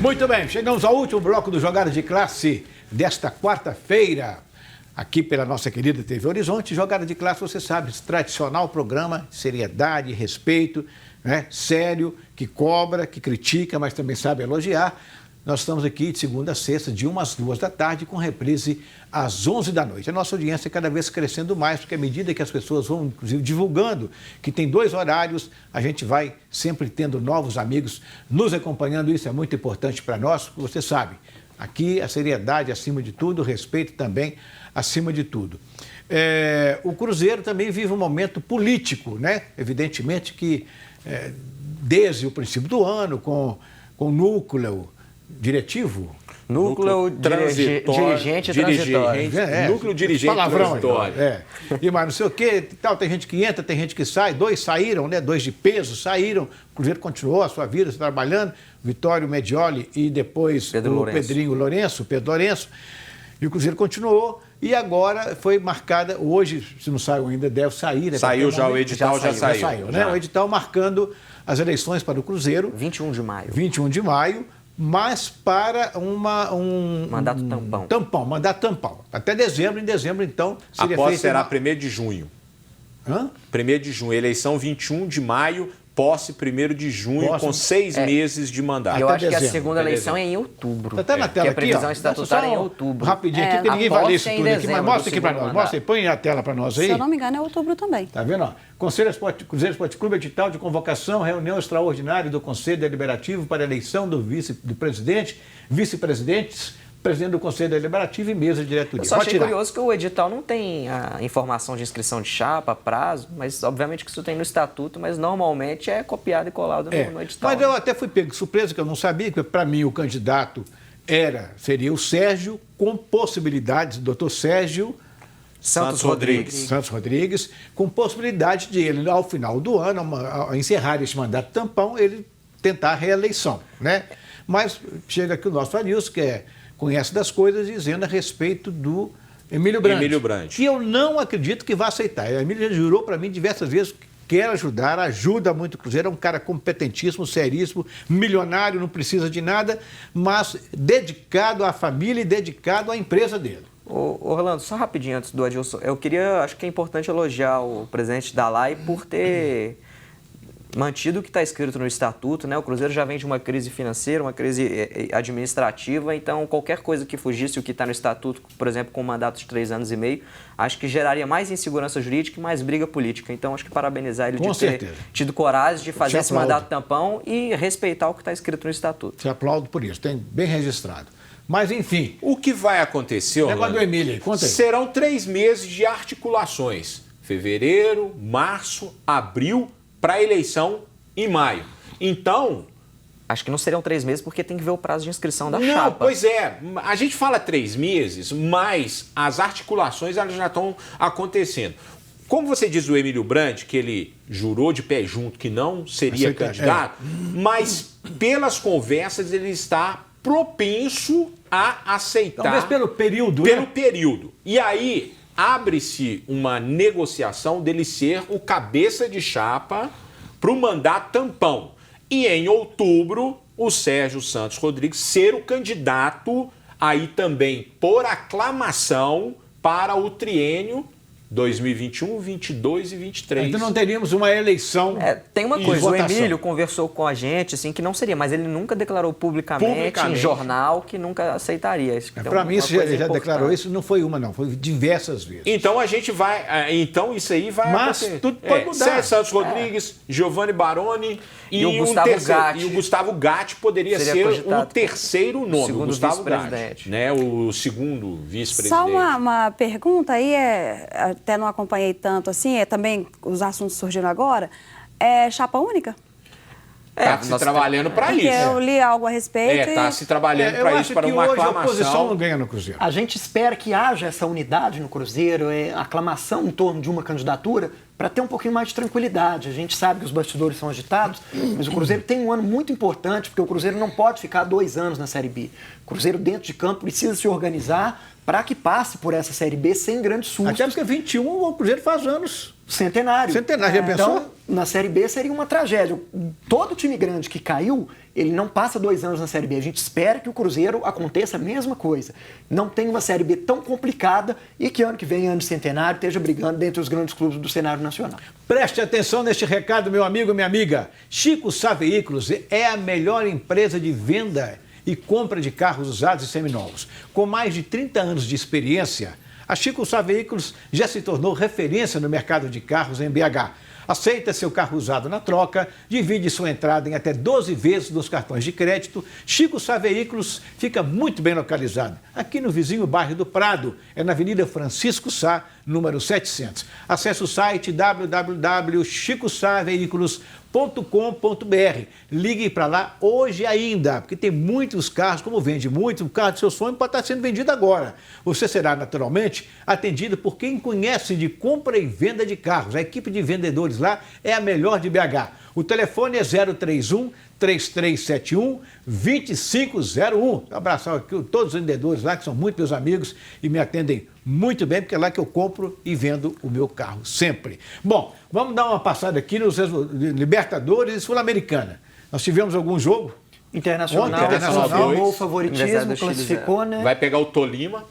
Muito bem, chegamos ao último bloco do Jogada de Classe desta quarta-feira, aqui pela nossa querida TV Horizonte. Jogada de Classe, você sabe, esse tradicional programa, seriedade, respeito, né? Sério, que cobra, que critica, mas também sabe elogiar. Nós estamos aqui de segunda a sexta, de 1 às 2 da tarde, com reprise às 11 da noite. A nossa audiência é cada vez crescendo mais, porque à medida que as pessoas vão, inclusive, divulgando que tem 2 horários, a gente vai sempre tendo novos amigos nos acompanhando. Isso é muito importante para nós, porque você sabe, aqui a seriedade acima de tudo, o respeito também acima de tudo. O Cruzeiro também vive um momento político, né? Evidentemente que desde o princípio do ano, com o núcleo diretivo, núcleo dirigente transitório. Núcleo dirigente transitório. E mais não sei o quê, tal, tem gente que entra, tem gente que sai, 2 saíram, né? 2 de peso saíram, o Cruzeiro continuou a sua vida trabalhando, Vitório Medioli e depois Pedro Lourenço. E o Cruzeiro continuou e agora foi marcada, hoje, se não saiu ainda, deve sair. Né? Saiu já, o edital já saiu. Né? O edital marcando as eleições para o Cruzeiro. 21 de maio. 21 de maio. Mas para um mandato tampão. Mandato tampão. Até dezembro, em dezembro, então, seria feito... será 1º de junho. Hã? 1º de junho, eleição 21 de maio, posse 1º de junho, com 6 meses de mandato. Eu acho que a segunda eleição é em outubro. Está na tela aqui, a previsão estatutária é em outubro. Rapidinho aqui, porque ninguém vai ler isso tudo aqui, mas mostra aqui para nós. Mostra aí, põe a tela para nós aí. Se eu não me engano, é outubro também. Tá vendo? Ó, Cruzeiro Esporte Clube, edital de convocação, reunião extraordinária do Conselho Deliberativo para a eleição do presidente, vice-presidentes, presidente do Conselho Deliberativo e mesa de diretoria. Eu só achei curioso que o edital não tem a informação de inscrição de chapa, prazo, mas obviamente que isso tem no estatuto, mas normalmente é copiado e colado no edital. Mas eu até fui pego de surpresa, que eu não sabia, que para mim o candidato seria o Sérgio, com possibilidades, doutor Sérgio Santos Rodrigues, com possibilidade de ele, ao final do ano, ao encerrar esse mandato tampão, ele tentar a reeleição, né? Mas chega aqui o nosso Anilson, que conhece das coisas, dizendo a respeito do Emílio Brandt. Que eu não acredito que vá aceitar. O Emílio já jurou para mim diversas vezes que quer ajudar, ajuda muito o Cruzeiro, é um cara competentíssimo, seríssimo, milionário, não precisa de nada, mas dedicado à família e dedicado à empresa dele. Orlando, só rapidinho antes do Adilson, acho que é importante elogiar o presidente da LAI por ter mantido o que está escrito no estatuto, né? O Cruzeiro já vem de uma crise financeira, uma crise administrativa, então qualquer coisa que fugisse o que está no estatuto, por exemplo, com um mandato de 3 anos e meio, acho que geraria mais insegurança jurídica e mais briga política. Então, acho que parabenizar ele de ter tido coragem de fazer esse mandato tampão e respeitar o que está escrito no estatuto. Te aplaudo por isso, tem bem registrado. Mas, enfim... O que vai acontecer, Orlando, do Emílio, conta aí. Serão 3 meses de articulações. Fevereiro, março, abril, para a eleição em maio. Então... Acho que não seriam 3 meses, porque tem que ver o prazo de inscrição da chapa. Não, pois é. A gente fala 3 meses, mas as articulações elas já estão acontecendo. Como você diz do Emílio Brandt, que ele jurou de pé junto que não seria candidato, mas pelas conversas ele está propenso a aceitar... Talvez pelo período. Pelo período. E aí abre-se uma negociação dele ser o cabeça de chapa para o mandato tampão. E em outubro, o Sérgio Santos Rodrigues ser o candidato aí também por aclamação para o triênio 2021, 22 e 23. Então não teríamos uma eleição. Tem uma coisa, o Emílio conversou com a gente, assim, que não seria, mas ele nunca declarou publicamente em jornal que nunca aceitaria. Para mim, ele já declarou isso, não foi uma, não, foi diversas vezes. Então a gente vai. Então isso aí vai. Mas tudo pode mudar. Sérgio Santos Rodrigues, Giovanni Baroni e o Gustavo Gatti. E o Gustavo Gatti poderia ser o terceiro nome. O Gustavo Gatti, né? O segundo vice-presidente. Só uma pergunta aí, até não acompanhei tanto assim, também os assuntos surgiram agora, é chapa única? Está se trabalhando para isso. Porque eu li algo a respeito. Está se trabalhando para isso, para uma aclamação. A oposição não ganha no Cruzeiro. A gente espera que haja essa unidade no Cruzeiro, aclamação em torno de uma candidatura, para ter um pouquinho mais de tranquilidade. A gente sabe que os bastidores são agitados, mas o Cruzeiro tem um ano muito importante, porque o Cruzeiro não pode ficar 2 anos na Série B. O Cruzeiro, dentro de campo, precisa se organizar para que passe por essa Série B sem grandes sustos. Até porque 21 o Cruzeiro faz anos. Centenário. Já pensou? Então, na Série B seria uma tragédia. Todo time grande que caiu, ele não passa 2 anos na Série B. A gente espera que o Cruzeiro aconteça a mesma coisa. Não tem uma Série B tão complicada e que ano que vem, ano de centenário, esteja brigando dentre os grandes clubes do cenário nacional. Preste atenção neste recado, meu amigo, minha amiga. Chico Sá Veículos é a melhor empresa de venda e compra de carros usados e seminovos. Com mais de 30 anos de experiência, a Chico Sá Veículos já se tornou referência no mercado de carros em BH. Aceita seu carro usado na troca, divide sua entrada em até 12 vezes nos cartões de crédito. Chico Sá Veículos fica muito bem localizado, aqui no vizinho bairro do Prado, é na Avenida Francisco Sá, número 700. Acesse o site www.chicosaveículos.com.br. Ligue para lá hoje ainda, porque tem muitos carros, como vende muito, o carro do seu sonho pode estar sendo vendido agora. Você será naturalmente atendido por quem conhece de compra e venda de carros. A equipe de vendedores lá é a melhor de BH. O telefone é 031 3371 2501. Um abraço aqui a todos os vendedores lá, que são muito meus amigos e me atendem muito bem, porque é lá que eu compro e vendo o meu carro, sempre. Bom, vamos dar uma passada aqui nos Libertadores e Sul-Americana. Nós tivemos algum jogo? Internacional o favoritismo, classificou, né? Vai pegar o Tolima.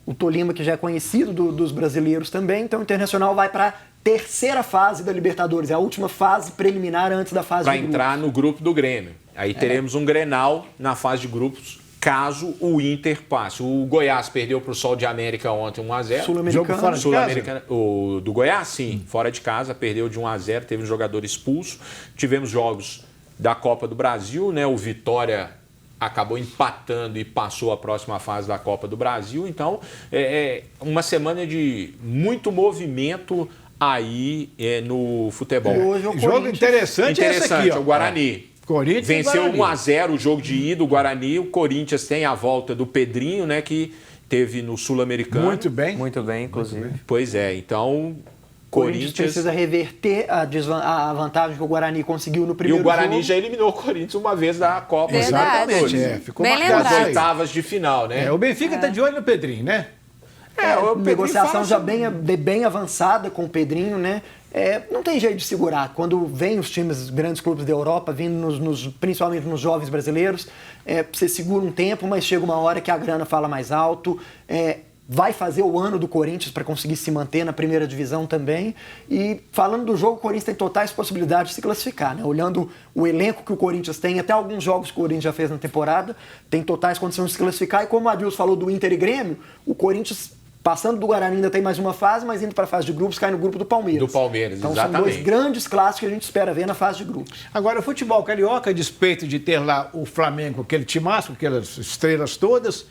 O Tolima, que já é conhecido dos brasileiros também. Então, o Internacional vai para a terceira fase da Libertadores, é a última fase preliminar antes da fase de grupos. Vai entrar no grupo do Grêmio. Aí teremos um Grenal na fase de grupos, caso o Inter passe. O Goiás perdeu para o Sol de América ontem 1-0. Sul-Americano. O do Goiás, sim, fora de casa, perdeu de 1-0, teve um jogador expulso. Tivemos jogos da Copa do Brasil, né? O Vitória acabou empatando e passou a próxima fase da Copa do Brasil. Então, é uma semana de muito movimento aí no futebol. Hoje o jogo interessante é esse aqui, ó. O Guarani. Corinthians venceu e Guarani. 1-0 o jogo de ida, o Guarani. O Corinthians tem a volta do Pedrinho, né, que teve no Sul-Americano. Muito bem, inclusive. Pois é, então Corinthians precisa reverter a vantagem que o Guarani conseguiu no primeiro jogo. E o Guarani jogo. já eliminou o Corinthians uma vez da Copa. Exatamente. Ficou bem marcado nas lembrado. oitavas de final, né? O Benfica está de olho no Pedrinho, né? O Pedrinho negociação fala já sobre- bem avançada com o Pedrinho, né? Não tem jeito de segurar. Quando vem os times, grandes clubes da Europa, vindo principalmente nos jovens brasileiros, você segura um tempo, mas chega uma hora que a grana fala mais alto. Vai fazer o ano do Corinthians para conseguir se manter na primeira divisão também. E falando do jogo, o Corinthians tem totais possibilidades de se classificar, né? Olhando o elenco que o Corinthians tem, até alguns jogos que o Corinthians já fez na temporada, tem totais condições de se classificar. E como o Adilson falou do Inter e Grêmio, o Corinthians, passando do Guarani, ainda tem mais uma fase, mas indo para a fase de grupos, cai no grupo do Palmeiras. Do Palmeiras, então, exatamente. são 2 grandes clássicos que a gente espera ver na fase de grupos. Agora, o futebol carioca, a despeito de ter lá o Flamengo, aquele timaço, aquelas estrelas todas,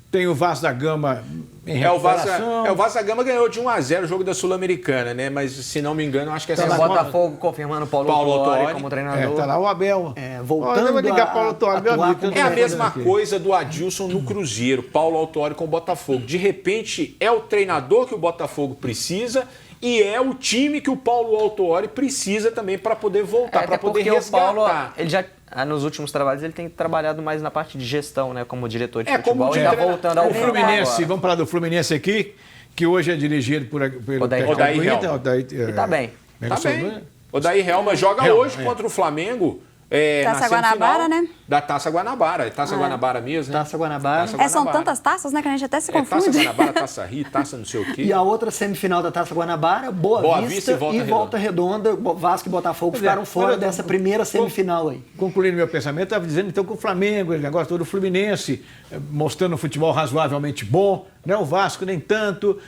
tem o Vasco da Gama em recuperação. O Vasco da Gama ganhou de 1-0 o jogo da Sul-Americana, né? Mas, se não me engano, acho que essa O Botafogo confirmando o Paulo Autuori como treinador. Tá lá o Abel. Voltando eu vou ligar Paulo Autuori, meu amigo. É a mesma coisa do Adilson no Cruzeiro, Paulo Autuori com o Botafogo. De repente, é o treinador que o Botafogo precisa e é o time que o Paulo Autuori precisa também para poder voltar, para poder resgatar. O Paulo, ele já, nos últimos trabalhos, ele tem trabalhado mais na parte de gestão, né? Como diretor de futebol. como E tá voltando ao O Fluminense, vamos falar do Fluminense aqui, que hoje é dirigido pelo Odair Helma. E tá bem. Tá bem. O Odair Helma joga hoje contra o Flamengo. Taça na Guanabara, semifinal né? Da Taça Guanabara. Taça Guanabara mesmo, né? Taça Guanabara. São tantas taças, né, que a gente até se Taça confunde. Guanabara, Taça Rio, Taça não sei o quê. E a outra semifinal da Taça Guanabara, Boa Vista e Volta Redonda. Vasco e Botafogo ficaram fora dessa primeira semifinal aí. Concluindo meu pensamento, estava dizendo então que o Flamengo, o negócio todo, o Fluminense, mostrando um futebol razoavelmente bom, né? O Vasco nem tanto.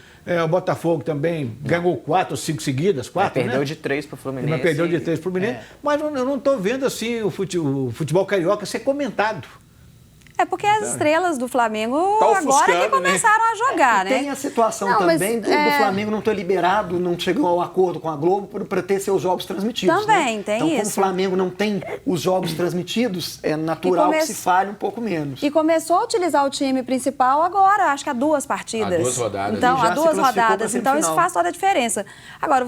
O Botafogo também ganhou 4 ou 5 seguidas, 4, perdeu né? de 3 para o Fluminense. Mas perdeu de 3 para o Fluminense. Mas eu não estou vendo assim o futebol carioca ser comentado. É porque as estrelas do Flamengo agora que ofuscando, começaram a jogar, né? Tem a situação Não, mas, também do Flamengo não ter liberado, não chegou ao acordo com a Globo para ter seus jogos transmitidos. Também, né? tem então, como isso. o Flamengo não tem os jogos transmitidos, é natural que se fale um pouco menos. E começou a utilizar o time principal agora, acho que há 2 partidas. Há 2 rodadas. Então, E já há 2 se classificou rodadas. pra Então, isso semifinal. faz toda a diferença. Agora,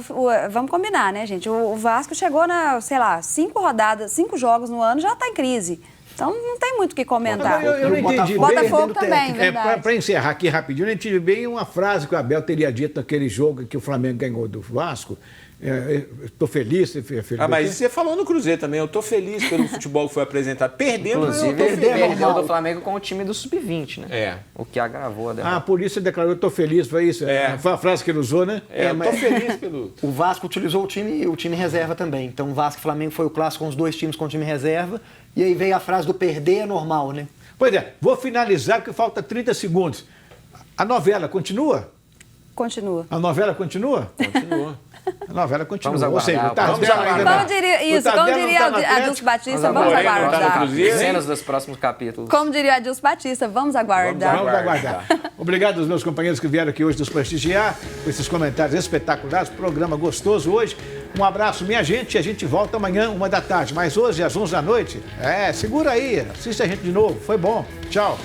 vamos combinar, né, gente? O Vasco chegou na, 5 rodadas, 5 jogos no ano, já está em crise. Então, não tem muito o que comentar. Eu não entendi Botafogo bem. também, verdade. Para encerrar aqui rapidinho, eu não entendi bem uma frase que o Abel teria dito naquele jogo que o Flamengo ganhou do Vasco. Estou feliz. Mas você falou no Cruzeiro também, eu estou feliz pelo futebol que foi apresentado. Perdendo, Inclusive, eu ele tô feliz. perdeu do Flamengo com o time do Sub-20, né? É. O que agravou a derrota. Por isso ele declarou, estou feliz, foi isso? Foi a frase que ele usou, né? Eu estou feliz pelo... O Vasco utilizou o time reserva também. Então o Vasco e o Flamengo foi o clássico com os dois times com o time reserva. E aí veio a frase do perder é normal, né? Pois é, vou finalizar porque falta 30 segundos. A novela continua? Continua. A novela continua? Continua. A novela continua. Vamos Ou seja, aguardar. o Tardello ainda Como não. diria, O Tardello como diria não tá no Adilson Atlético. Batista, vamos Moreno tá no aguardar. Cruzeiro. Cenas dos próximos capítulos. Como diria Adilson Batista, vamos aguardar. Vamos aguardar. Obrigado aos meus companheiros que vieram aqui hoje nos prestigiar, com esses comentários espetaculares, programa gostoso hoje. Um abraço, minha gente, e a gente volta amanhã, 1 da tarde. Mas hoje, às 11 da noite, segura aí, assiste a gente de novo. Foi bom. Tchau.